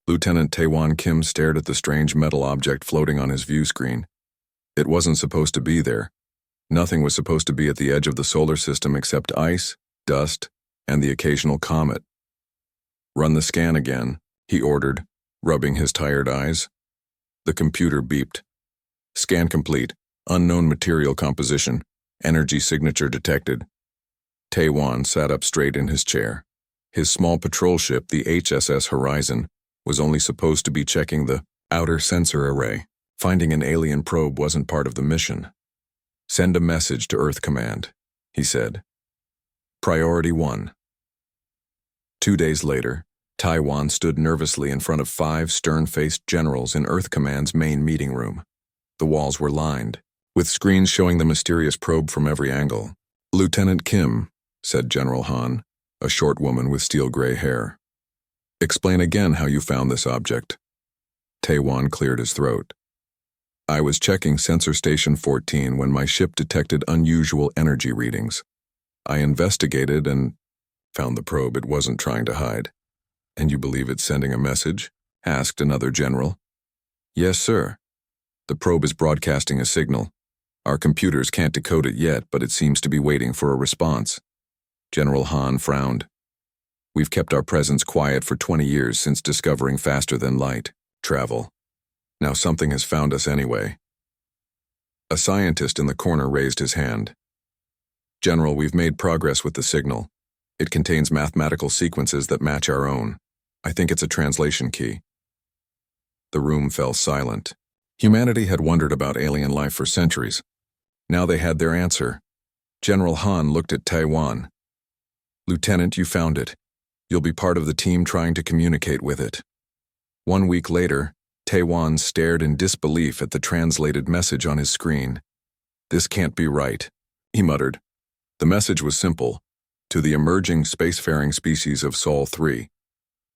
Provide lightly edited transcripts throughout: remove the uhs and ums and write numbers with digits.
Lieutenant Taewon Kim stared at the strange metal object floating on his view screen. It wasn't supposed to be there. Nothing was supposed to be at the edge of the solar system except ice, dust, and the occasional comet. "Run the scan again," he ordered, rubbing his tired eyes. The computer beeped. "Scan complete. Unknown material composition. Energy signature detected." Taewon sat up straight in his chair. His small patrol ship, the HSS Horizon, was only supposed to be checking the outer sensor array. Finding an alien probe wasn't part of the mission. "Send a message to Earth Command," he said. Priority 1. 2 days later, Taewon stood nervously in front of 5 stern-faced generals in Earth Command's main meeting room. The walls were lined, with screens showing the mysterious probe from every angle. "Lieutenant Kim," said General Han, a short woman with steel-gray hair. "Explain again how you found this object." Taewon cleared his throat. "I was checking Sensor Station 14 when my ship detected unusual energy readings. I investigated and found the probe it wasn't trying to hide." "And you believe it's sending a message?" asked another general. "Yes, sir. The probe is broadcasting a signal. Our computers can't decode it yet, but it seems to be waiting for a response." General Han frowned. "We've kept our presence quiet for 20 years since discovering faster-than-light travel. Now something has found us anyway." A scientist in the corner raised his hand. "General, we've made progress with the signal. It contains mathematical sequences that match our own. I think it's a translation key." The room fell silent. Humanity had wondered about alien life for centuries. Now they had their answer. General Han looked at Taewon. "Lieutenant, you found it. You'll be part of the team trying to communicate with it." 1 week later, Taewon stared in disbelief at the translated message on his screen. "This can't be right," he muttered. The message was simple. "To the emerging spacefaring species of Sol 3.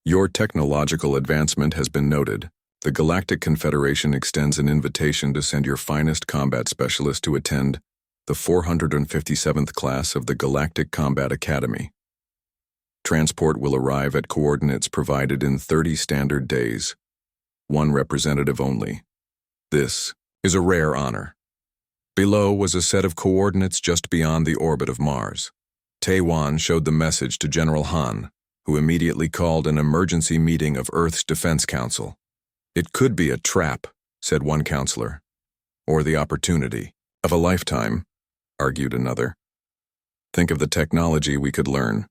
Your technological advancement has been noted. The Galactic Confederation extends an invitation to send your finest combat specialist to attend the 457th class of the Galactic Combat Academy. Transport will arrive at coordinates provided in 30 standard days. 1 representative only. This is a rare honor." Below was a set of coordinates just beyond the orbit of Mars. Taewon showed the message to General Han, who immediately called an emergency meeting of Earth's Defense Council. "It could be a trap," said one counselor. "Or the opportunity of a lifetime," argued another. "Think of the technology we could learn."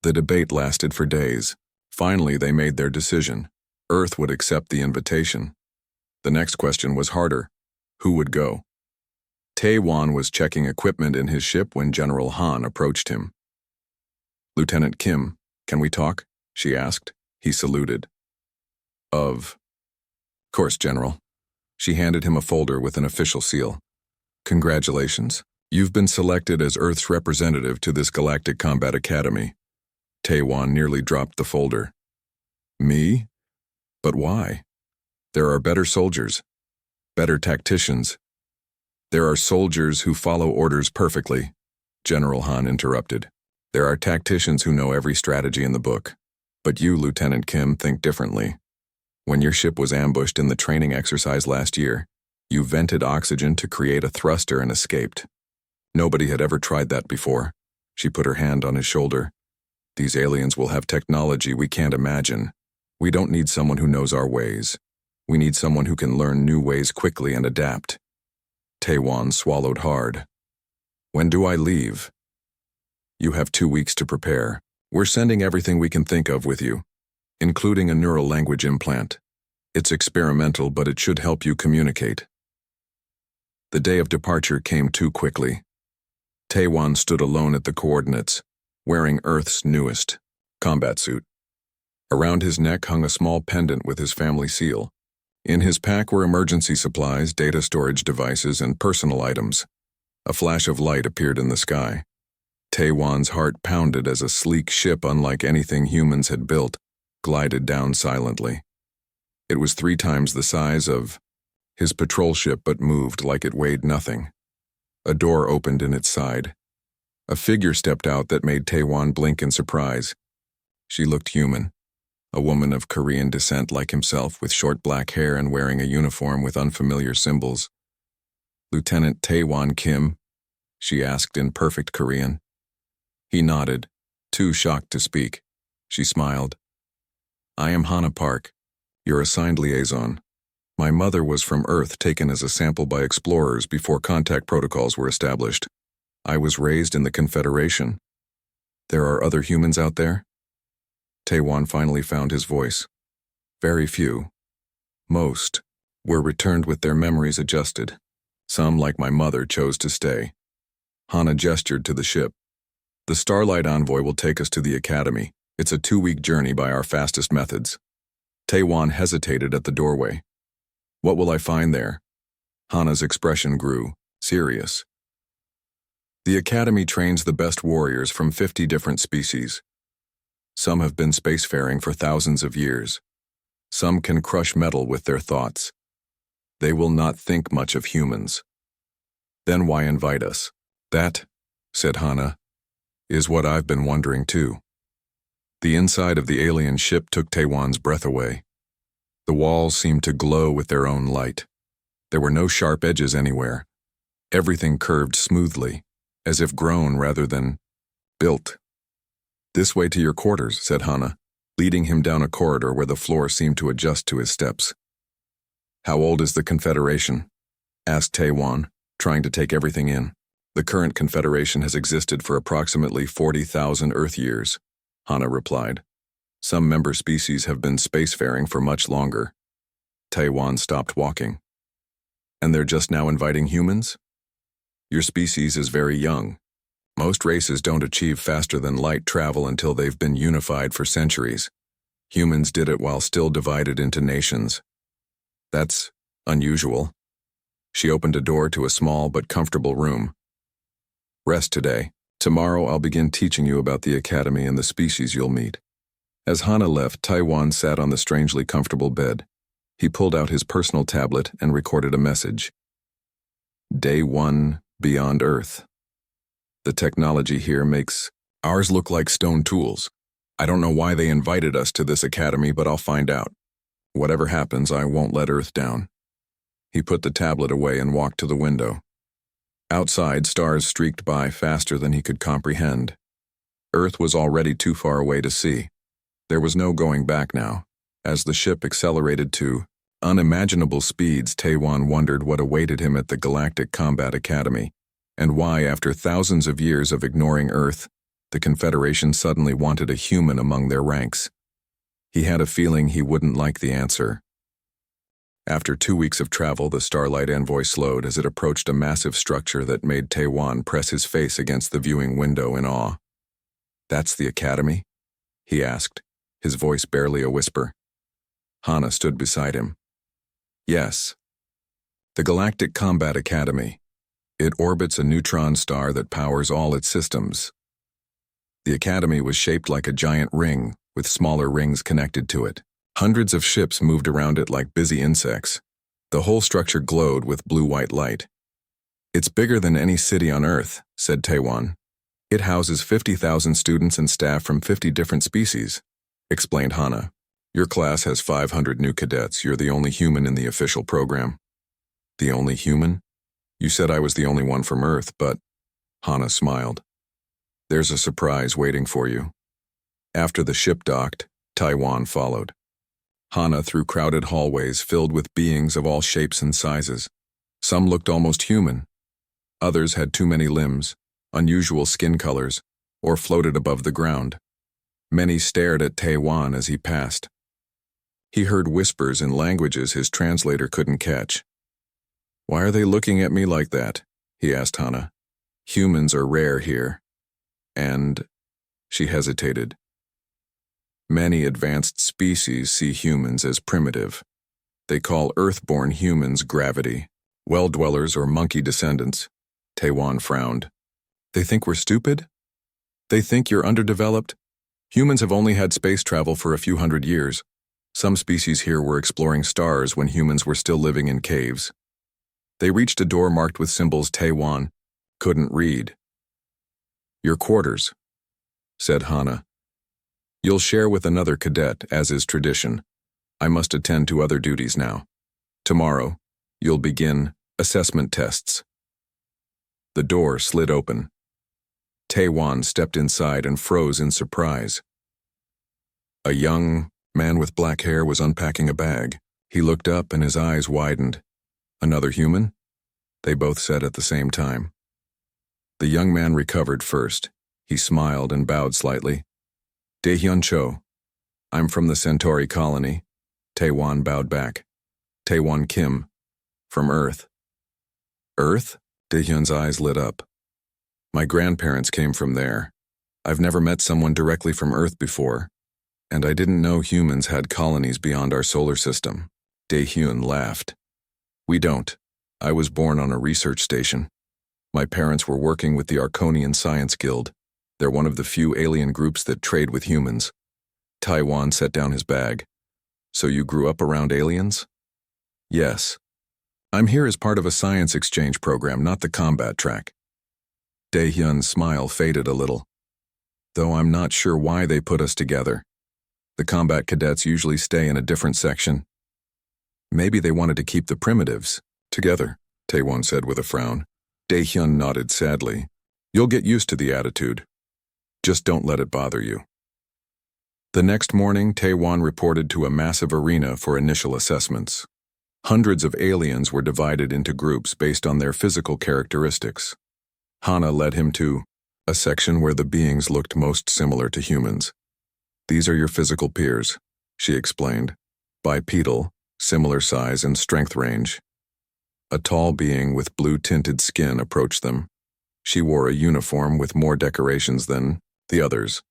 The debate lasted for days. Finally, they made their decision. Earth would accept the invitation. The next question was harder. Who would go? Taewon was checking equipment in his ship when General Han approached him. "Lieutenant Kim, can we talk?" she asked. He saluted. "Of course, General." She handed him a folder with an official seal. "Congratulations. You've been selected as Earth's representative to this Galactic Combat Academy." Taewon nearly dropped the folder. "Me? But why? There are better soldiers, better tacticians." "There are soldiers who follow orders perfectly," General Han interrupted. "There are tacticians who know every strategy in the book. But you, Lieutenant Kim, think differently. When your ship was ambushed in the training exercise last year, you vented oxygen to create a thruster and escaped. Nobody had ever tried that before." She put her hand on his shoulder. "These aliens will have technology we can't imagine. We don't need someone who knows our ways. We need someone who can learn new ways quickly and adapt." Taewon swallowed hard. "When do I leave?" "You have 2 weeks to prepare. We're sending everything we can think of with you, including a neural language implant. It's experimental, but it should help you communicate." The day of departure came too quickly. Taewon stood alone at the coordinates, wearing Earth's newest combat suit. Around his neck hung a small pendant with his family seal. In his pack were emergency supplies, data storage devices, and personal items. A flash of light appeared in the sky. Taewon's heart pounded as a sleek ship unlike anything humans had built glided down silently. It was 3 times the size of his patrol ship but moved like it weighed nothing. A door opened in its side. A figure stepped out that made Taewon blink in surprise. She looked human. a woman of Korean descent like himself with short black hair and wearing a uniform with unfamiliar symbols. "Lieutenant Taewon Kim?" she asked in perfect Korean. He nodded, too shocked to speak. She smiled. "I am Hana Park, your assigned liaison. My mother was from Earth, taken as a sample by explorers before contact protocols were established. I was raised in the Confederation. There are other humans out there?" Taewon finally found his voice. "Very few. Most were returned with their memories adjusted. Some, like my mother, chose to stay." Hana gestured to the ship. "The Starlight Envoy will take us to the Academy. It's a 2-week journey by our fastest methods." Taewon hesitated at the doorway. "What will I find there?" Hana's expression grew serious. "The Academy trains the best warriors from 50 different species. Some have been spacefaring for thousands of years. Some can crush metal with their thoughts. They will not think much of humans. Then why invite us?" "That," said Hana, "is what I've been wondering too." The inside of the alien ship took Taewon's breath away. The walls seemed to glow with their own light. There were no sharp edges anywhere. Everything curved smoothly, as if grown rather than built. "This way to your quarters," said Hana, leading him down a corridor where the floor seemed to adjust to his steps. "How old is the Confederation?" asked Taewon, trying to take everything in. "The current Confederation has existed for approximately 40,000 Earth years," Hana replied. "Some member species have been spacefaring for much longer." Taewon stopped walking. "And they're just now inviting humans? Your species is very young. Most races don't achieve faster than light travel until they've been unified for centuries. Humans did it while still divided into nations. That's unusual." She opened a door to a small but comfortable room. "Rest today. Tomorrow I'll begin teaching you about the Academy and the species you'll meet." As Hana left, Taewon sat on the strangely comfortable bed. He pulled out his personal tablet and recorded a message. "Day 1, Beyond Earth. The technology here makes ours look like stone tools. I don't know why they invited us to this academy, but I'll find out. Whatever happens, I won't let Earth down." He put the tablet away and walked to the window. Outside, stars streaked by faster than he could comprehend. Earth was already too far away to see. There was no going back now. As the ship accelerated to unimaginable speeds, Taewon wondered what awaited him at the Galactic Combat Academy, and why, after thousands of years of ignoring Earth, the Confederation suddenly wanted a human among their ranks. He had a feeling he wouldn't like the answer. After 2 weeks of travel, the Starlight Envoy slowed as it approached a massive structure that made Taewon press his face against the viewing window in awe. "That's the Academy?" he asked, his voice barely a whisper. Hana stood beside him. "Yes. The Galactic Combat Academy. It orbits a neutron star that powers all its systems. The Academy was shaped like a giant ring, with smaller rings connected to it. Hundreds of ships moved around it like busy insects. The whole structure glowed with blue-white light. It's bigger than any city on Earth," said Taewon. "It houses 50,000 students and staff from 50 different species," explained Hana. "Your class has 500 new cadets. You're the only human in the official program." "The only human? You said I was the only one from Earth, but..." Hana smiled. "There's a surprise waiting for you." After the ship docked, Taewon followed. Hana through crowded hallways filled with beings of all shapes and sizes. Some looked almost human. Others had too many limbs, unusual skin colors, or floated above the ground. Many stared at Taewon as he passed. He heard whispers in languages his translator couldn't catch. "Why are they looking at me like that?" he asked Hana. "Humans are rare here. And..." She hesitated. "Many advanced species see humans as primitive. They call Earth-born humans gravity, well-dwellers or monkey descendants." Taewon frowned. "They think we're stupid? They think you're underdeveloped? Humans have only had space travel for a few hundred years. Some species here were exploring stars when humans were still living in caves." They reached a door marked with symbols Taewon couldn't read. "Your quarters," said Hana. You'll share with another cadet, as is tradition. I must attend to other duties now. Tomorrow, you'll begin assessment tests. The door slid open. Tae-Wan stepped inside and froze in surprise. A young man with black hair was unpacking a bag. He looked up and his eyes widened. Another human? They both said at the same time. The young man recovered first. He smiled and bowed slightly. Daehyun Cho. I'm from the Centauri colony. Tae-Wan bowed back. Tae-Wan Kim. From Earth. Earth? Daehyun's eyes lit up. My grandparents came from there. I've never met someone directly from Earth before, and I didn't know humans had colonies beyond our solar system. Daehyun laughed. We don't. I was born on a research station. My parents were working with the Arconian Science Guild. They're one of the few alien groups that trade with humans. Tae-Wan set down his bag. So you grew up around aliens? Yes. I'm here as part of a science exchange program, not the combat track. Daehyun's smile faded a little. Though I'm not sure why they put us together. The combat cadets usually stay in a different section. Maybe they wanted to keep the primitives together, Tae-Wan said with a frown. Daehyun nodded sadly. You'll get used to the attitude. Just don't let it bother you. The next morning, Tae-Wan reported to a massive arena for initial assessments. Hundreds of aliens were divided into groups based on their physical characteristics. Hana led him to a section where the beings looked most similar to humans. These are your physical peers, she explained. Bipedal, similar size and strength range. A tall being with blue-tinted skin approached them. She wore a uniform with more decorations than the others.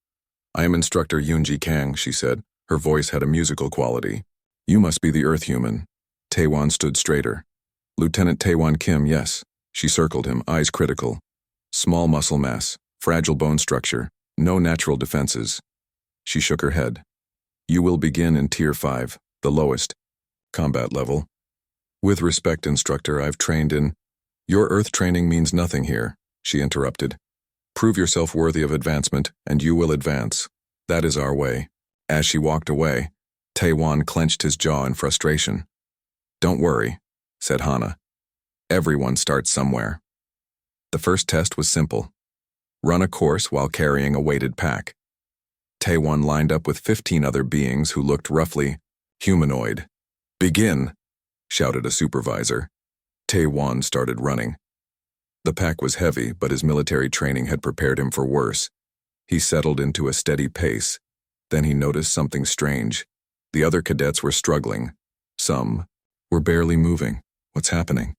I am Instructor Yoonji Kang, she said. Her voice had a musical quality. You must be the Earth human. Tae-Wan stood straighter. Lieutenant Tae-Wan Kim, yes. She circled him, eyes critical. Small muscle mass, fragile bone structure, no natural defenses. She shook her head. You will begin in Tier 5, the lowest combat level. With respect, Instructor, I've trained in... Your Earth training means nothing here, she interrupted. Prove yourself worthy of advancement, and you will advance. That is our way. As she walked away, Tae-Wan clenched his jaw in frustration. Don't worry, said Hana. Everyone starts somewhere. The first test was simple. Run a course while carrying a weighted pack. Tae-Wan lined up with 15 other beings who looked roughly humanoid. Begin, shouted a supervisor. Tae-Wan started running. The pack was heavy, but his military training had prepared him for worse. He settled into a steady pace. Then he noticed something strange. The other cadets were struggling. Some were barely moving. What's happening?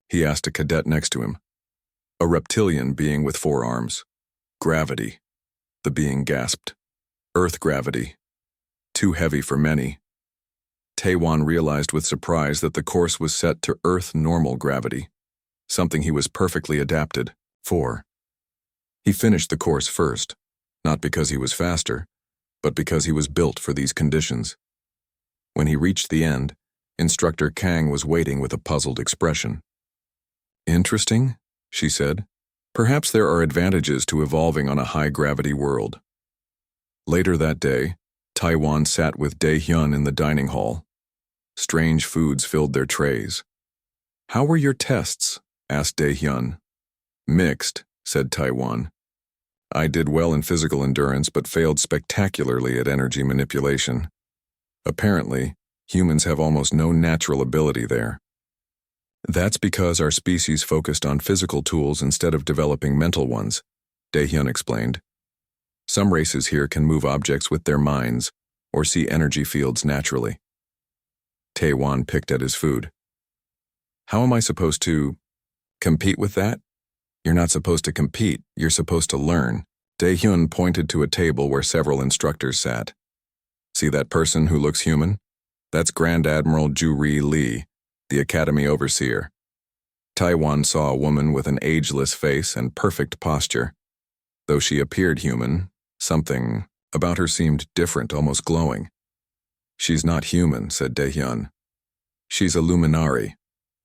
He asked a cadet next to him. A reptilian being with 4 arms. Gravity. The being gasped. Earth gravity. Too heavy for many. Tae-Wan realized with surprise that the course was set to Earth normal gravity, something he was perfectly adapted for. He finished the course first, not because he was faster, but because he was built for these conditions. When he reached the end, Instructor Kang was waiting with a puzzled expression. Interesting, she said. Perhaps there are advantages to evolving on a high-gravity world. Later that day, Tae-Wan sat with Daehyun in the dining hall. Strange foods filled their trays. How were your tests? Asked Daehyun. Mixed, said Tae-Wan. I did well in physical endurance but failed spectacularly at energy manipulation. Apparently, humans have almost no natural ability there. That's because our species focused on physical tools instead of developing mental ones, Daehyun explained. Some races here can move objects with their minds or see energy fields naturally. Tae-Wan picked at his food. How am I supposed to compete with that? You're not supposed to compete, you're supposed to learn. Daehyun pointed to a table where several instructors sat. See that person who looks human? That's Grand Admiral Ju-Ri Lee, the Academy Overseer. Tae-Wan saw a woman with an ageless face and perfect posture. Though she appeared human, something about her seemed different, almost glowing. She's not human, said Daehyun. She's a Luminari,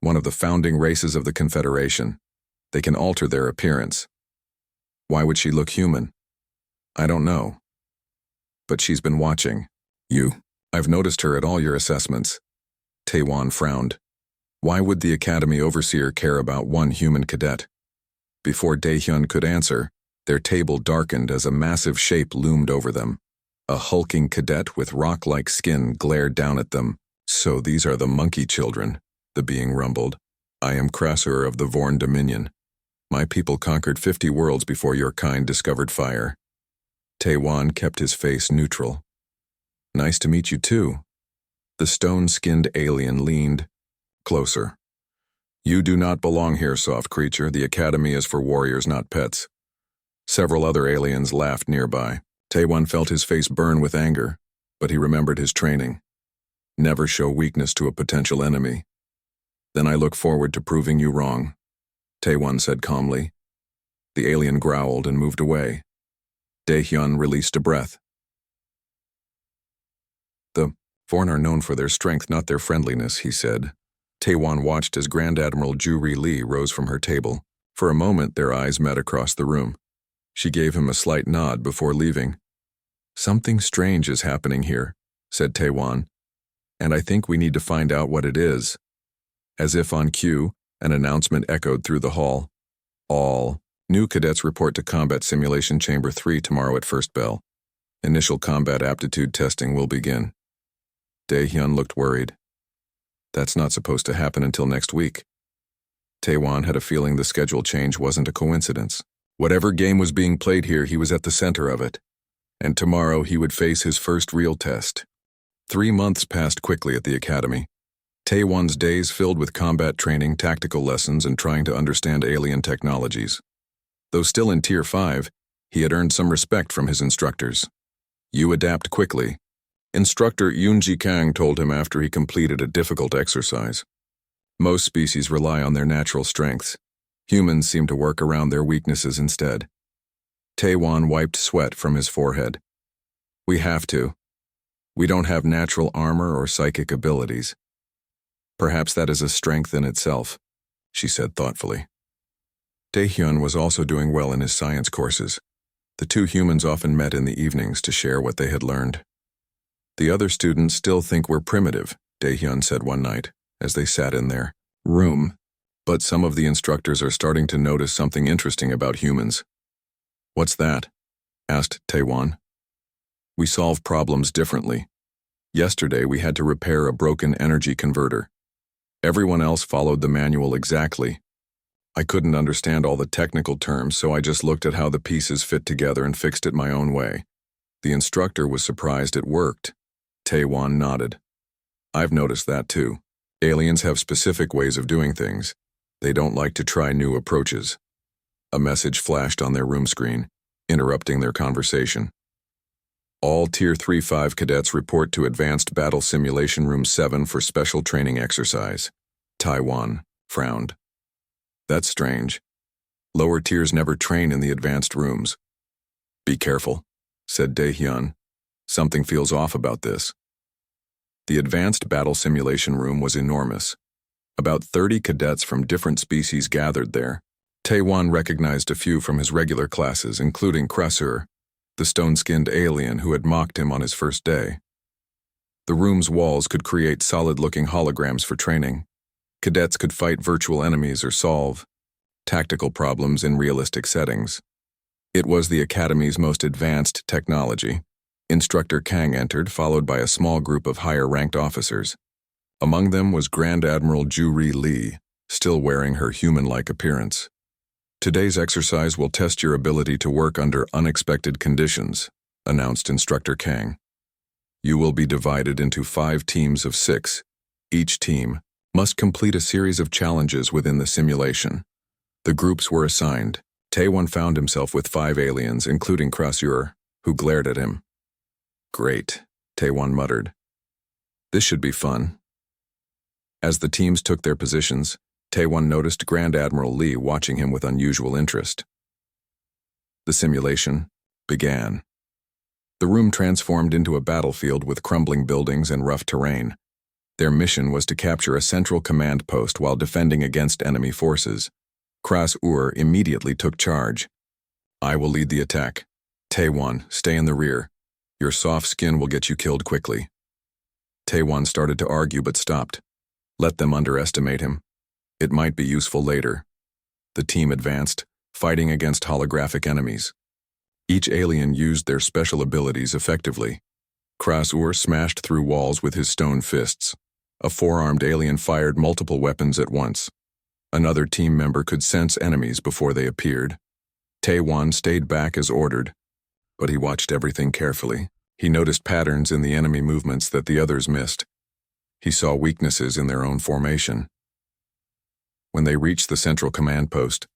one of the founding races of the Confederation. They can alter their appearance. Why would she look human? I don't know. But she's been watching. You. I've noticed her at all your assessments. Taewon frowned. Why would the Academy Overseer care about one human cadet? Before Daehyun could answer, their table darkened as a massive shape loomed over them. A hulking cadet with rock-like skin glared down at them. So these are the monkey children, the being rumbled. I am Krasur of the Vorn Dominion. My people conquered 50 worlds before your kind discovered fire. Taewon kept his face neutral. Nice to meet you too. The stone-skinned alien leaned closer. You do not belong here, soft creature. The academy is for warriors, not pets. Several other aliens laughed nearby. Taewon felt his face burn with anger, but he remembered his training. Never show weakness to a potential enemy. Then I look forward to proving you wrong, Taewon said calmly. The alien growled and moved away. Daehyun released a breath. The Vorn are known for their strength, not their friendliness, he said. Taewon watched as Grand Admiral Ju-Ri Lee rose from her table. For a moment, their eyes met across the room. She gave him a slight nod before leaving. Something strange is happening here, said Taewon, and I think we need to find out what it is. As if on cue, an announcement echoed through the hall. All new cadets report to Combat Simulation Chamber 3 tomorrow at first bell. Initial combat aptitude testing will begin. Daehyun looked worried. That's not supposed to happen until next week. Taewon had a feeling the schedule change wasn't a coincidence. Whatever game was being played here, he was at the center of it. And tomorrow he would face his first real test. 3 months passed quickly at the academy. Taewon's days filled with combat training, tactical lessons, and trying to understand alien technologies. Though still in Tier 5, he had earned some respect from his instructors. You adapt quickly. Instructor Yoonji Kang told him after he completed a difficult exercise. Most species rely on their natural strengths. Humans seem to work around their weaknesses instead. Taewon wiped sweat from his forehead. We have to. We don't have natural armor or psychic abilities. Perhaps that is a strength in itself, she said thoughtfully. Daehyun was also doing well in his science courses. The two humans often met in the evenings to share what they had learned. The other students still think we're primitive, Daehyun said one night, as they sat in their room. But some of the instructors are starting to notice something interesting about humans. What's that? Asked Taewon. We solve problems differently. Yesterday we had to repair a broken energy converter. Everyone else followed the manual exactly. I couldn't understand all the technical terms, so I just looked at how the pieces fit together and fixed it my own way. The instructor was surprised it worked. Taewon nodded. I've noticed that too. Aliens have specific ways of doing things. They don't like to try new approaches. A message flashed on their room screen, interrupting their conversation. All Tier 3-5 cadets report to Advanced Battle Simulation Room 7 for special training exercise. Taewon frowned. That's strange. Lower tiers never train in the advanced rooms. Be careful, said Daehyun. Something feels off about this. The Advanced Battle Simulation Room was enormous. About 30 cadets from different species gathered there. Taewon recognized a few from his regular classes, including Krasur, the stone-skinned alien who had mocked him on his first day. The room's walls could create solid-looking holograms for training. Cadets could fight virtual enemies or solve tactical problems in realistic settings. It was the Academy's most advanced technology. Instructor Kang entered, followed by a small group of higher-ranked officers. Among them was Grand Admiral Ju-Ri Lee, still wearing her human-like appearance. Today's exercise will test your ability to work under unexpected conditions, announced Instructor Kang. You will be divided into 5 teams of 6. Each team must complete a series of challenges within the simulation. The groups were assigned. Taewon found himself with 5 aliens, including Krasur, who glared at him. Great, Taewon muttered. This should be fun. As the teams took their positions, Taewon noticed Grand Admiral Lee watching him with unusual interest. The simulation began. The room transformed into a battlefield with crumbling buildings and rough terrain. Their mission was to capture a central command post while defending against enemy forces. Krasur immediately took charge. I will lead the attack. Taewon, stay in the rear. Your soft skin will get you killed quickly. Taewon started to argue but stopped. Let them underestimate him. It might be useful later. The team advanced, fighting against holographic enemies. Each alien used their special abilities effectively. Krasur smashed through walls with his stone fists. A four-armed alien fired multiple weapons at once. Another team member could sense enemies before they appeared. Taewon stayed back as ordered, but he watched everything carefully. He noticed patterns in the enemy movements that the others missed. He saw weaknesses in their own formation. When they reached the central command post,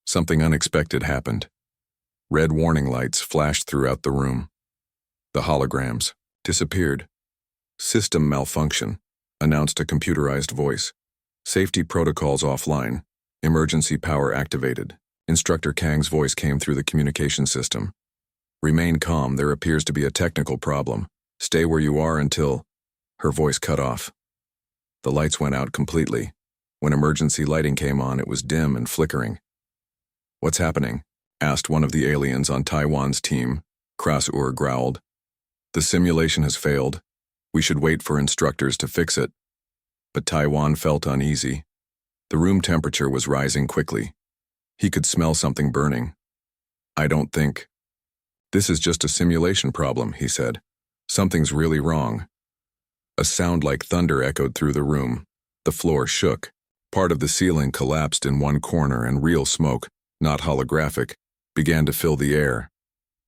something unexpected happened. Red warning lights flashed throughout the room. The holograms disappeared. System malfunction, announced a computerized voice. Safety protocols offline. Emergency power activated. Instructor Kang's voice came through the communication system. Remain calm, there appears to be a technical problem. Stay where you are until... Her voice cut off. The lights went out completely. When emergency lighting came on, it was dim and flickering. What's happening? Asked one of the aliens on Taewon's team. Krasur growled. The simulation has failed. We should wait for instructors to fix it. But Taewon felt uneasy. The room temperature was rising quickly. He could smell something burning. I don't think... This is just a simulation problem, he said. Something's really wrong. A sound like thunder echoed through the room. The floor shook. Part of the ceiling collapsed in one corner and real smoke, not holographic, began to fill the air.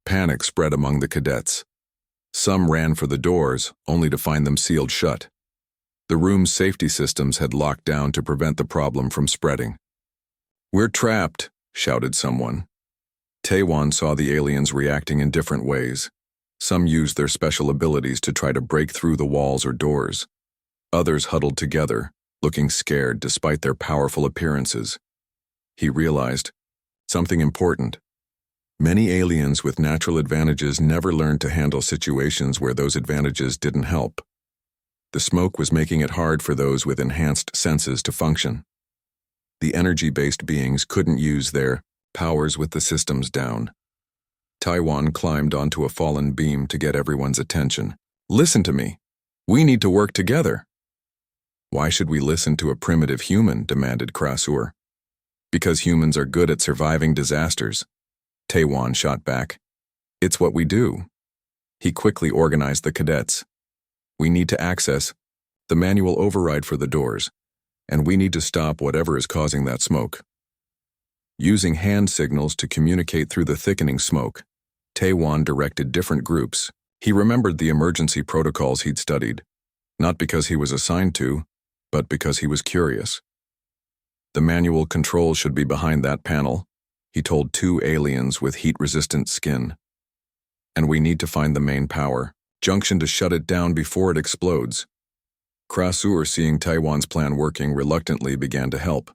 Panic spread among the cadets. Some ran for the doors, only to find them sealed shut. The room's safety systems had locked down to prevent the problem from spreading. We're trapped, shouted someone. Taewon saw the aliens reacting in different ways. Some used their special abilities to try to break through the walls or doors. Others huddled together, looking scared despite their powerful appearances. He realized something important. Many aliens with natural advantages never learned to handle situations where those advantages didn't help. The smoke was making it hard for those with enhanced senses to function. The energy-based beings couldn't use their powers with the systems down. Taewon climbed onto a fallen beam to get everyone's attention. Listen to me. We need to work together. Why should we listen to a primitive human? Demanded Krasur. Because humans are good at surviving disasters. Taewon shot back. It's what we do. He quickly organized the cadets. We need to access the manual override for the doors, and we need to stop whatever is causing that smoke. Using hand signals to communicate through the thickening smoke, Taewon directed different groups. He remembered the emergency protocols he'd studied, not because he was assigned to, but because he was curious. The manual control should be behind that panel, he told two aliens with heat-resistant skin. And we need to find the main power junction to shut it down before it explodes. Krasur, seeing Taewon's plan working, reluctantly began to help.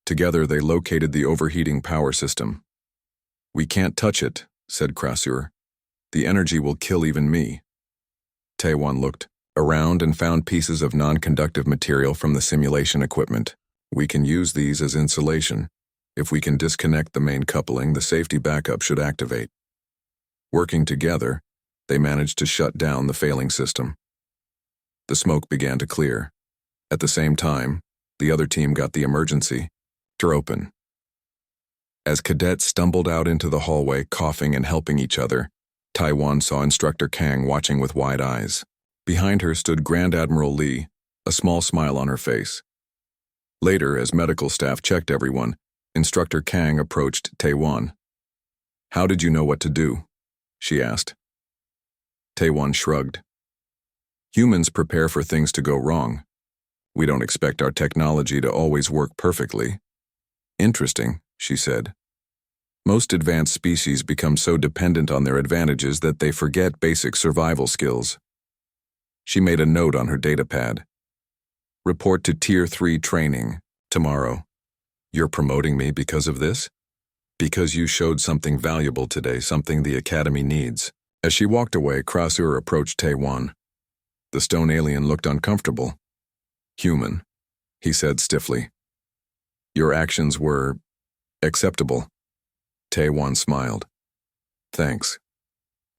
Together they located the overheating power system. We can't touch it, said Krasur. The energy will kill even me. Taewon looked around and found pieces of non-conductive material from the simulation equipment. We can use these as insulation. If we can disconnect the main coupling, the safety backup should activate. Working together, they managed to shut down the failing system. The smoke began to clear. At the same time, the other team got the emergency door open. As cadets stumbled out into the hallway, coughing and helping each other, Taewon saw Instructor Kang watching with wide eyes. Behind her stood Grand Admiral Lee, a small smile on her face. Later, as medical staff checked everyone, Instructor Kang approached Taewon. How did you know what to do? She asked. Taewon shrugged. Humans prepare for things to go wrong. We don't expect our technology to always work perfectly. Interesting, she said. Most advanced species become so dependent on their advantages that they forget basic survival skills. She made a note on her datapad. Report to Tier 3 training tomorrow. You're promoting me because of this? Because you showed something valuable today, something the Academy needs. As she walked away, Krasur approached Taewon. The stone alien looked uncomfortable. Human, he said stiffly. Your actions were acceptable. Taewon smiled. Thanks.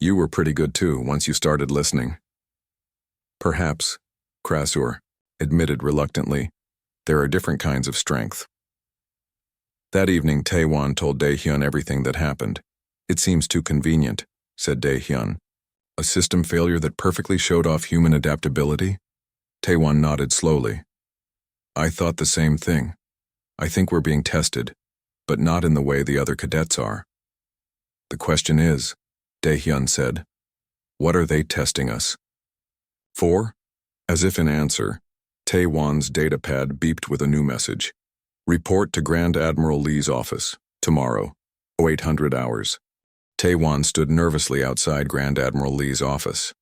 You were pretty good too once you started listening. Perhaps, Krasur admitted reluctantly, there are different kinds of strength. That evening, Tae-won told Dae-hyun everything that happened. It seems too convenient, said Dae-hyun. A system failure that perfectly showed off human adaptability? Tae-won nodded slowly. I thought the same thing. I think we're being tested, but not in the way the other cadets are. The question is, Dae-hyun said, what are they testing us for? As if in answer, Tae-won's datapad beeped with a new message. Report to Grand Admiral Lee's office, tomorrow, 0800 hours. Tae-won stood nervously outside Grand Admiral Lee's office.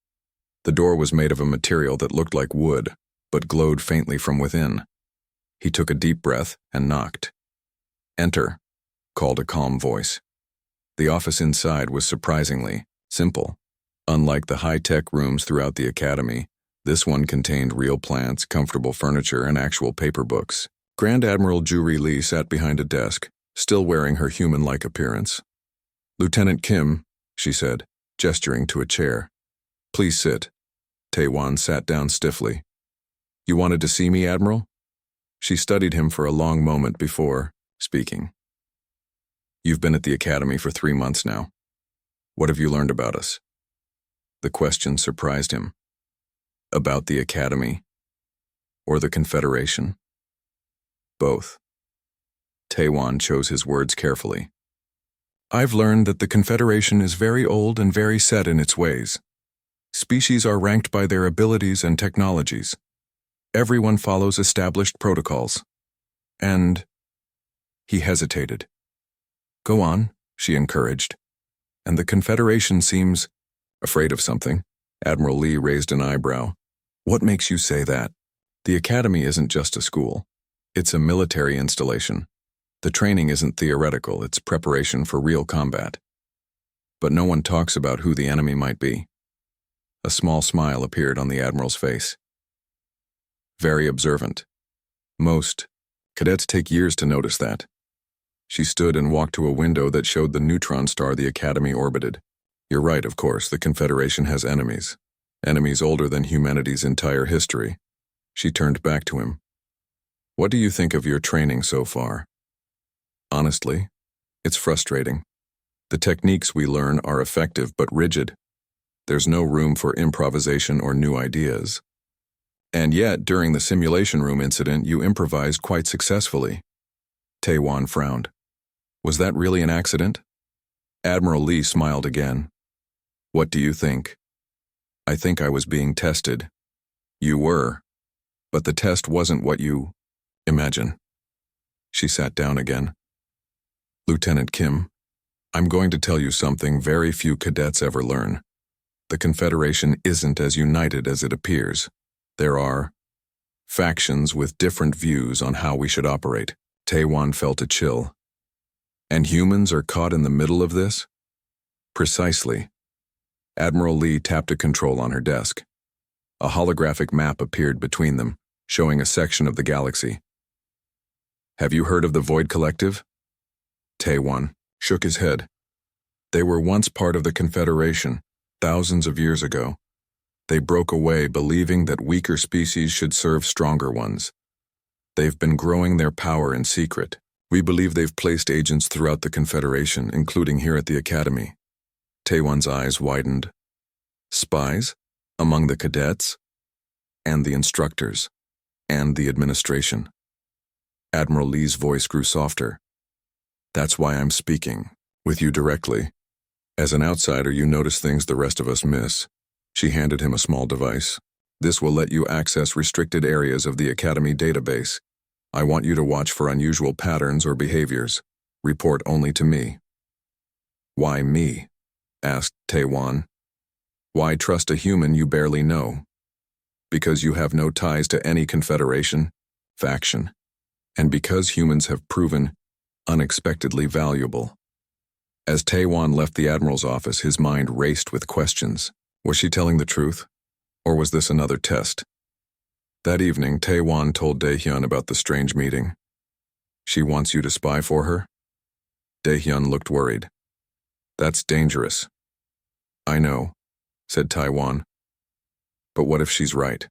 The door was made of a material that looked like wood, but glowed faintly from within. He took a deep breath and knocked. Enter, called a calm voice. The office inside was surprisingly simple. Unlike the high-tech rooms throughout the academy, this one contained real plants, comfortable furniture, and actual paper books. Grand Admiral Juri Lee sat behind a desk, still wearing her human-like appearance. Lieutenant Kim, she said, gesturing to a chair. Please sit. Tae-won sat down stiffly. You wanted to see me, Admiral? She studied him for a long moment before speaking. You've been at the academy for 3 months now. What have you learned about us? The question surprised him. About the academy? Or the Confederation? Both. Tae-won chose his words carefully. I've learned that the Confederation is very old and very set in its ways. Species are ranked by their abilities and technologies. Everyone follows established protocols. And... He hesitated. Go on, she encouraged. And the Confederation seems afraid of something. Admiral Lee raised an eyebrow. What makes you say that? The academy isn't just a school. It's a military installation. The training isn't theoretical, it's preparation for real combat. But no one talks about who the enemy might be. A small smile appeared on the Admiral's face. Very observant. Most cadets take years to notice that. She stood and walked to a window that showed the neutron star the Academy orbited. You're right, of course, the Confederation has enemies. Enemies older than humanity's entire history. She turned back to him. What do you think of your training so far? Honestly, it's frustrating. The techniques we learn are effective but rigid. There's no room for improvisation or new ideas. And yet, during the simulation room incident, you improvised quite successfully. Tae-won frowned. Was that really an accident? Admiral Lee smiled again. What do you think? I think I was being tested. You were. But the test wasn't what you imagine. She sat down again. Lieutenant Kim, I'm going to tell you something very few cadets ever learn. The Confederation isn't as united as it appears. There are factions with different views on how we should operate. Tae-won felt a chill. And humans are caught in the middle of this? Precisely. Admiral Lee tapped a control on her desk. A holographic map appeared between them, showing a section of the galaxy. Have you heard of the Void Collective? Tae-won shook his head. They were once part of the Confederation, thousands of years ago. They broke away believing that weaker species should serve stronger ones. They've been growing their power in secret. We believe they've placed agents throughout the Confederation, including here at the Academy. Tae-won's eyes widened. Spies? Among the cadets? And the instructors? And the administration? Admiral Lee's voice grew softer. That's why I'm speaking with you directly. As an outsider, you notice things the rest of us miss. She handed him a small device. This will let you access restricted areas of the Academy database. I want you to watch for unusual patterns or behaviors. Report only to me. Why me? Asked Tae-won. Why trust a human you barely know? Because you have no ties to any Confederation, faction, and because humans have proven unexpectedly valuable. As Tae-won left the Admiral's office, his mind raced with questions. Was she telling the truth? Or was this another test? That evening, Tae-won told Dae-hyun about the strange meeting. She wants you to spy for her? Dae-hyun looked worried. That's dangerous. I know, said Taiwan. But what if she's right?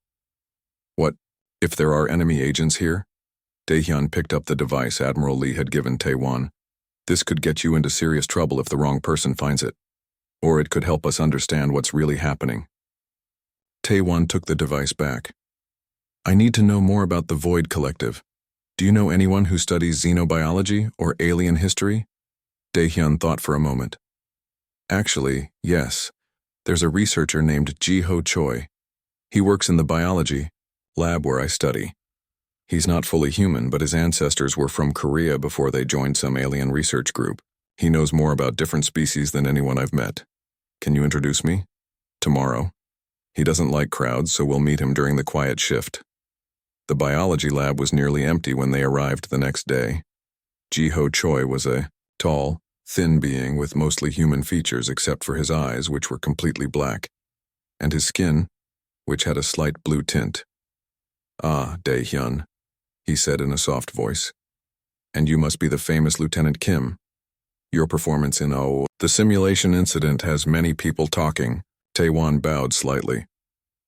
What if there are enemy agents here? Daehyun picked up the device Admiral Lee had given Taiwan. This could get you into serious trouble if the wrong person finds it. Or it could help us understand what's really happening. Taiwan took the device back. I need to know more about the Void Collective. Do you know anyone who studies xenobiology or alien history? Daehyun thought for a moment. Actually, yes. There's a researcher named Ji-ho Choi. He works in the biology lab where I study. He's not fully human, but his ancestors were from Korea before they joined some alien research group. He knows more about different species than anyone I've met. Can you introduce me? Tomorrow. He doesn't like crowds, so we'll meet him during the quiet shift. The biology lab was nearly empty when they arrived the next day. Ji-ho Choi was a tall, thin being with mostly human features except for his eyes, which were completely black, and his skin, which had a slight blue tint. Ah, Daehyun, he said in a soft voice. And you must be the famous Lieutenant Kim. Your performance in the simulation incident has many people talking. Taewon bowed slightly.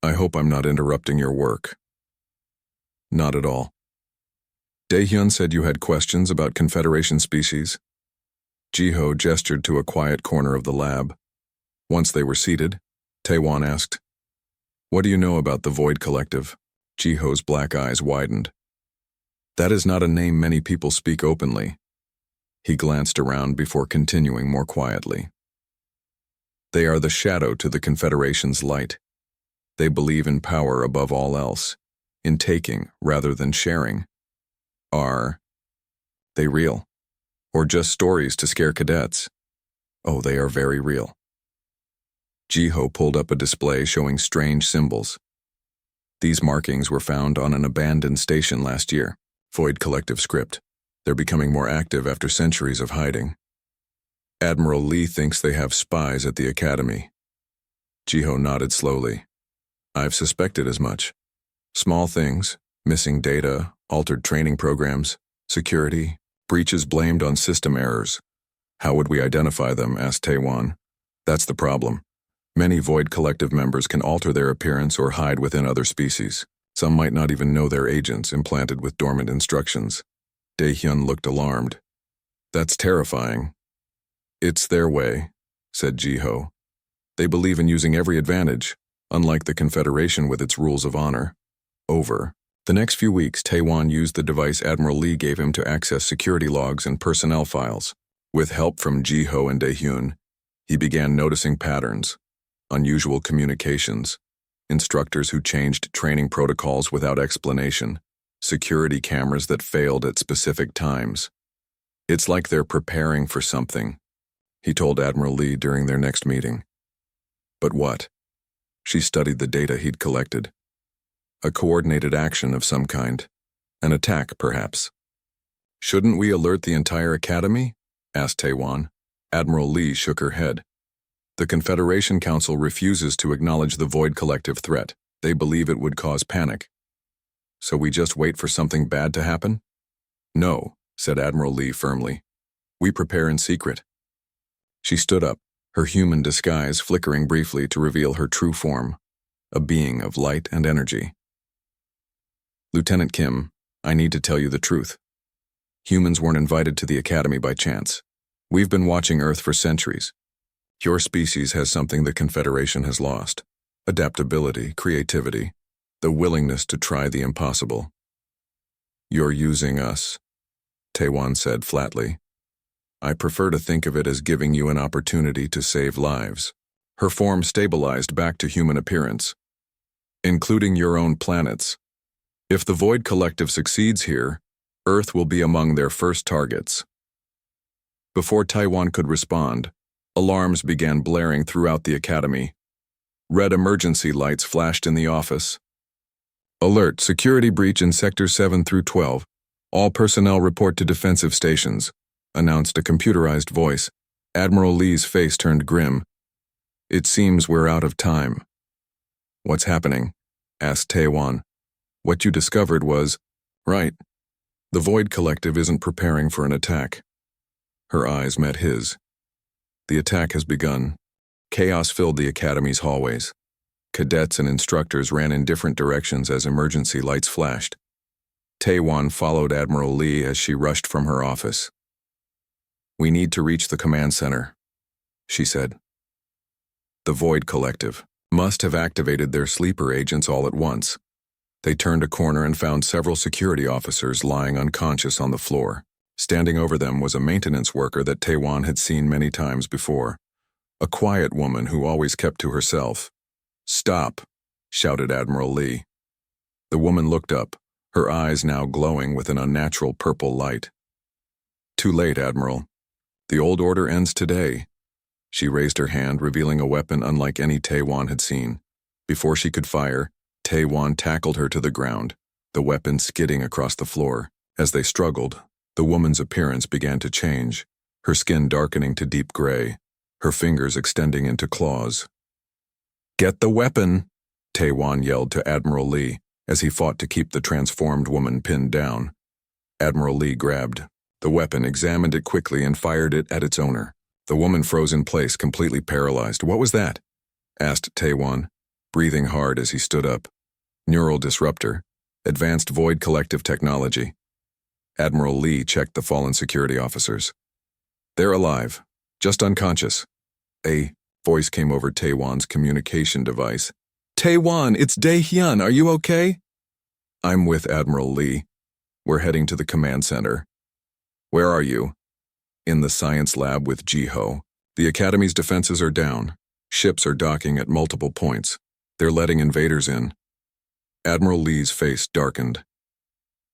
I hope I'm not interrupting your work. Not at all. Daehyun said you had questions about Confederation species. Ji-ho gestured to a quiet corner of the lab. Once they were seated, Taewon asked, What do you know about the Void Collective? Ji-ho's black eyes widened. That is not a name many people speak openly. He glanced around before continuing more quietly. They are the shadow to the Confederation's light. They believe in power above all else, in taking rather than sharing. Are they real? Or just stories to scare cadets? Oh, they are very real. Ji-ho pulled up a display showing strange symbols. These markings were found on an abandoned station last year. Void Collective script. They're becoming more active after centuries of hiding. Admiral Lee thinks they have spies at the academy. Ji-ho nodded slowly. I've suspected as much. Small things, missing data, altered training programs, security, breaches blamed on system errors. How would we identify them? Asked Taewon. That's the problem. Many Void Collective members can alter their appearance or hide within other species. Some might not even know they're agents implanted with dormant instructions. Daehyun looked alarmed. That's terrifying. It's their way, said Ji-ho. They believe in using every advantage, unlike the Confederation with its rules of honor. Over. The next few weeks, Taewon used the device Admiral Lee gave him to access security logs and personnel files. With help from Ji-ho and Daehyun, he began noticing patterns, unusual communications, instructors who changed training protocols without explanation, security cameras that failed at specific times. It's like they're preparing for something, he told Admiral Lee during their next meeting. But what? She studied the data he'd collected. A coordinated action of some kind. An attack, perhaps. Shouldn't we alert the entire academy? Asked Taewon. Admiral Lee shook her head. The Confederation Council refuses to acknowledge the Void Collective threat. They believe it would cause panic. So we just wait for something bad to happen? No, said Admiral Lee firmly. We prepare in secret. She stood up, her human disguise flickering briefly to reveal her true form, a being of light and energy. Lieutenant Kim, I need to tell you the truth. Humans weren't invited to the academy by chance. We've been watching Earth for centuries. Your species has something the Confederation has lost. Adaptability, creativity, the willingness to try the impossible. You're using us, Taewon said flatly. I prefer to think of it as giving you an opportunity to save lives. Her form stabilized back to human appearance, including your own planets. If the Void Collective succeeds here, Earth will be among their first targets. Before Taewon could respond, alarms began blaring throughout the academy. Red emergency lights flashed in the office. Alert, security breach in Sectors 7 through 12. All personnel report to defensive stations, announced a computerized voice. Admiral Lee's face turned grim. It seems we're out of time. What's happening? Asked Taewon. What you discovered was, right. The Void Collective isn't preparing for an attack. Her eyes met his. The attack has begun. Chaos filled the academy's hallways. Cadets and instructors ran in different directions as emergency lights flashed. Taewon followed Admiral Lee as she rushed from her office. "We need to reach the command center," she said. The Void Collective must have activated their sleeper agents all at once. They turned a corner and found several security officers lying unconscious on the floor. Standing over them was a maintenance worker that Taewon had seen many times before, a quiet woman who always kept to herself. "Stop," shouted Admiral Lee. The woman looked up, her eyes now glowing with an unnatural purple light. "Too late, Admiral. The old order ends today." She raised her hand, revealing a weapon unlike any Taewon had seen. Before she could fire, Taewon tackled her to the ground, the weapon skidding across the floor. As they struggled, the woman's appearance began to change, her skin darkening to deep gray, her fingers extending into claws. "Get the weapon," Taewon yelled to Admiral Lee as he fought to keep the transformed woman pinned down. Admiral Lee grabbed the weapon, examined it quickly, and fired it at its owner. The woman froze in place, completely paralyzed. "What was that?" asked Taewon, breathing hard as he stood up. "Neural disruptor, advanced Void Collective technology." Admiral Lee checked the fallen security officers. "They're alive, just unconscious." A voice came over Taewon's communication device. "Taewon, it's Dae-hyun, are you okay?" "I'm with Admiral Lee. We're heading to the command center." "Where are you?" "In the science lab with Ji-ho. The Academy's defenses are down. Ships are docking at multiple points. They're letting invaders in." Admiral Lee's face darkened.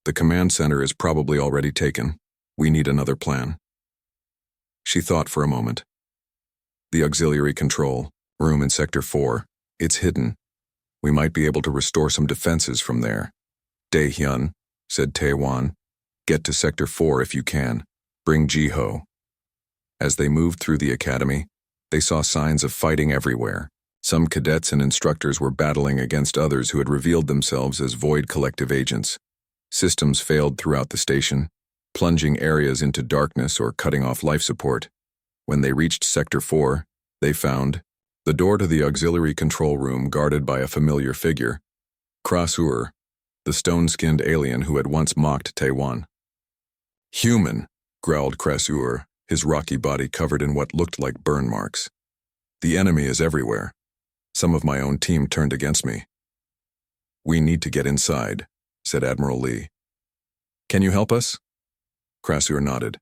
"The command center is probably already taken. We need another plan." She thought for a moment. "The auxiliary control room in Sector 4. It's hidden. We might be able to restore some defenses from there." "Dae-hyun," said Taewon, "get to Sector 4 if you can. Bring Ji-ho." As they moved through the academy, they saw signs of fighting everywhere. Some cadets and instructors were battling against others who had revealed themselves as Void Collective agents. Systems failed throughout the station, plunging areas into darkness or cutting off life support. When they reached Sector 4, they found the door to the auxiliary control room guarded by a familiar figure, Krasur, the stone-skinned alien who had once mocked Taewon. "Human," growled Krasur, his rocky body covered in what looked like burn marks. "The enemy is everywhere. Some of my own team turned against me." "We need to get inside," said Admiral Lee. "Can you help us?" Krasur nodded.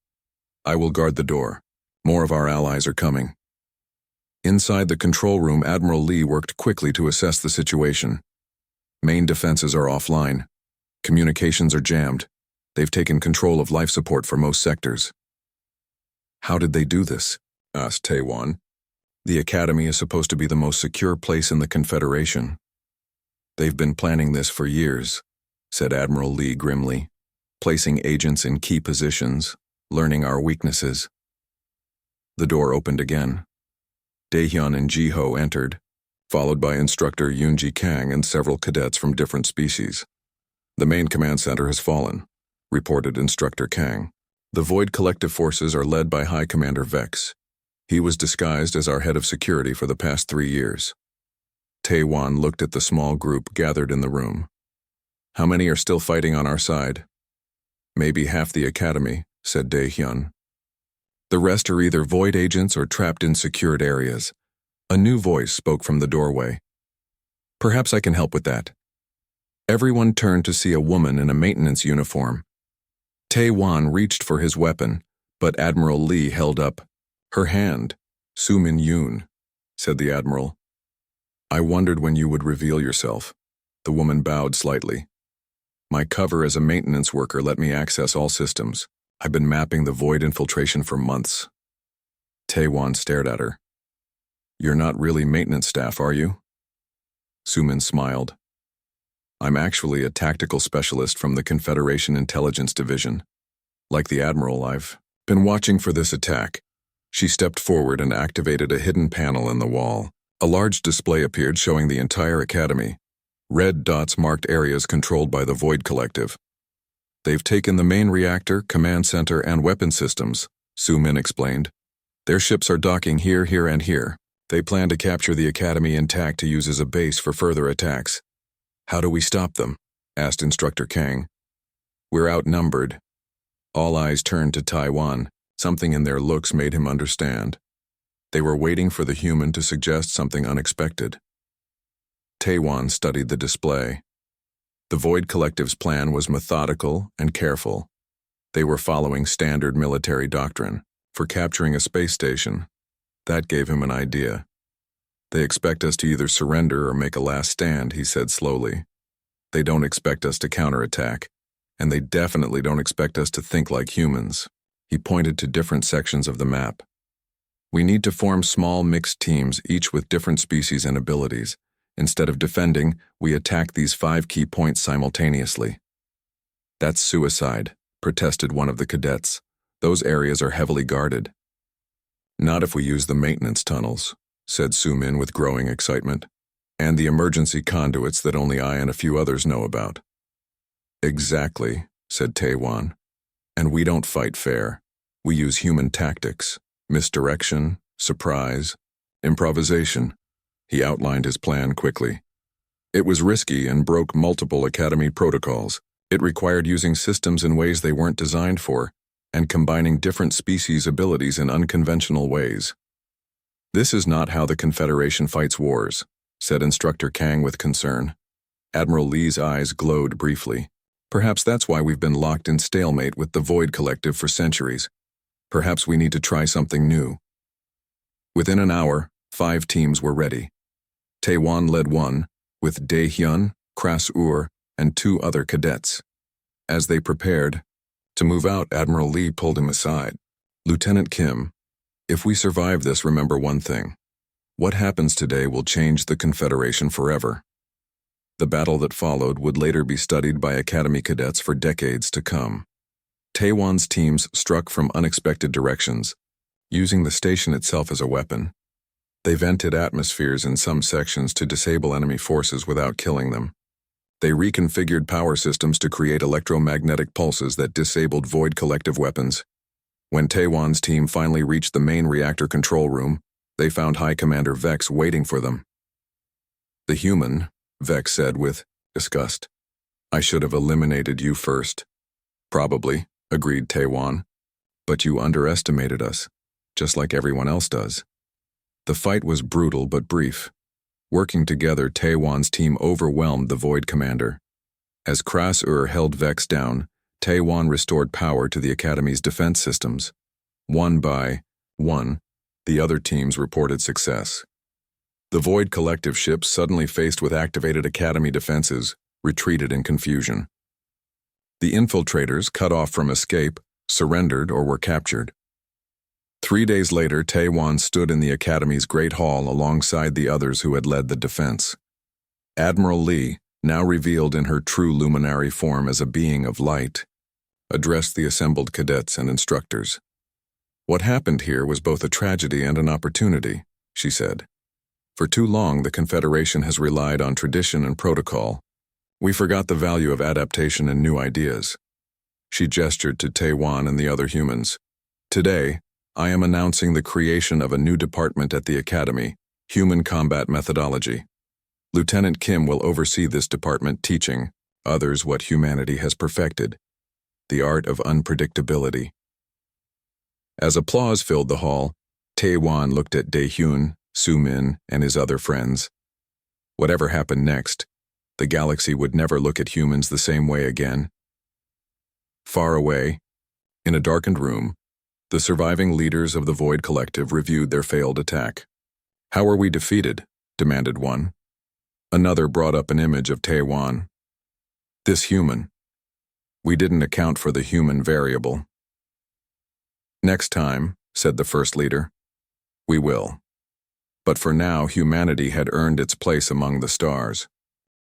"I will guard the door. More of our allies are coming." Inside the control room, Admiral Lee worked quickly to assess the situation. Main defenses are offline. Communications are jammed. They've taken control of life support for most sectors. "How did they do this?" asked Taewon. "The Academy is supposed to be the most secure place in the Confederation." "They've been planning this for years," said Admiral Lee grimly, "placing agents in key positions, learning our weaknesses." The door opened again. Dae-hyun and Ji-ho entered, followed by Instructor Yoonji Kang and several cadets from different species. "The main command center has fallen," reported Instructor Kang. "The Void Collective forces are led by High Commander Vex. He was disguised as our head of security for the past 3 years." Taewon looked at the small group gathered in the room. "How many are still fighting on our side?" "Maybe half the Academy," said Dae-hyun. "The rest are either Void agents or trapped in secured areas." A new voice spoke from the doorway. "Perhaps I can help with that." Everyone turned to see a woman in a maintenance uniform. Taewon reached for his weapon, but Admiral Lee held up her hand. "Soo-min Yoon," said the Admiral. "I wondered when you would reveal yourself." The woman bowed slightly. "My cover as a maintenance worker let me access all systems. I've been mapping the Void infiltration for months." Taewon stared at her. "You're not really maintenance staff, are you?" Soo-min smiled. "I'm actually a tactical specialist from the Confederation Intelligence Division. Like the Admiral, I've been watching for this attack." She stepped forward and activated a hidden panel in the wall. A large display appeared showing the entire Academy. Red dots marked areas controlled by the Void Collective. "They've taken the main reactor, command center, and weapon systems," Soo-min explained. "Their ships are docking here, and here. They plan to capture the academy intact to use as a base for further attacks. How do we stop them? Asked Instructor Kang. We're outnumbered. All eyes turned to Taiwan. Something in their looks made him understand. They were waiting for the human to suggest something unexpected. Taiwan studied the display. The Void Collective's plan was methodical and careful. They were following standard military doctrine for capturing a space station. That gave him an idea. They expect us to either surrender or make a last stand, he said slowly. They don't expect us to counterattack, and they definitely don't expect us to think like humans. He pointed to different sections of the map. We need to form small mixed teams, each with different species and abilities. Instead of defending, we attack these 5 key points simultaneously. That's suicide, protested one of the cadets. Those areas are heavily guarded. Not if we use the maintenance tunnels, said Su-min with growing excitement, and the emergency conduits that only I and a few others know about. Exactly, said Taewon. And we don't fight fair. We use human tactics, misdirection, surprise, improvisation. He outlined his plan quickly. It was risky and broke multiple academy protocols. It required using systems in ways they weren't designed for, and combining different species' abilities in unconventional ways. This is not how the Confederation fights wars, said Instructor Kang with concern. Admiral Lee's eyes glowed briefly. Perhaps that's why we've been locked in stalemate with the Void Collective for centuries. Perhaps we need to try something new. Within an hour, 5 teams were ready. Taewon led one, with Dae-hyun, Kras-ur, and 2 other cadets. As they prepared to move out, Admiral Lee pulled him aside. Lieutenant Kim, if we survive this, remember one thing. What happens today will change the Confederation forever. The battle that followed would later be studied by Academy cadets for decades to come. Taewon's teams struck from unexpected directions, using the station itself as a weapon. They vented atmospheres in some sections to disable enemy forces without killing them. They reconfigured power systems to create electromagnetic pulses that disabled Void Collective weapons. When Taewon's team finally reached the main reactor control room, they found High Commander Vex waiting for them. The human, Vex said with disgust. I should have eliminated you first. Probably, agreed Taewon. But you underestimated us, just like everyone else does. The fight was brutal but brief. Working together, Taewon's team overwhelmed the Void Commander. As Kras-ur held Vex down, Taewon restored power to the Academy's defense systems. One by one, the other teams reported success. The Void Collective ships, suddenly faced with activated Academy defenses, retreated in confusion. The infiltrators, cut off from escape, surrendered or were captured. 3 days later, Taewon stood in the Academy's Great Hall alongside the others who had led the defense. Admiral Lee, now revealed in her true luminary form as a being of light, addressed the assembled cadets and instructors. What happened here was both a tragedy and an opportunity, she said. For too long, the Confederation has relied on tradition and protocol. We forgot the value of adaptation and new ideas. She gestured to Taewon and the other humans. Today, I am announcing the creation of a new department at the Academy, Human Combat Methodology. Lieutenant Kim will oversee this department, teaching others what humanity has perfected, the art of unpredictability. As applause filled the hall, Taewon looked at Dae-hyun, Su-min, and his other friends. Whatever happened next, the galaxy would never look at humans the same way again. Far away, in a darkened room, the surviving leaders of the Void Collective reviewed their failed attack. How were we defeated? Demanded one. Another brought up an image of Taewon. This human. We didn't account for the human variable. Next time, said the first leader, we will. But for now, humanity had earned its place among the stars.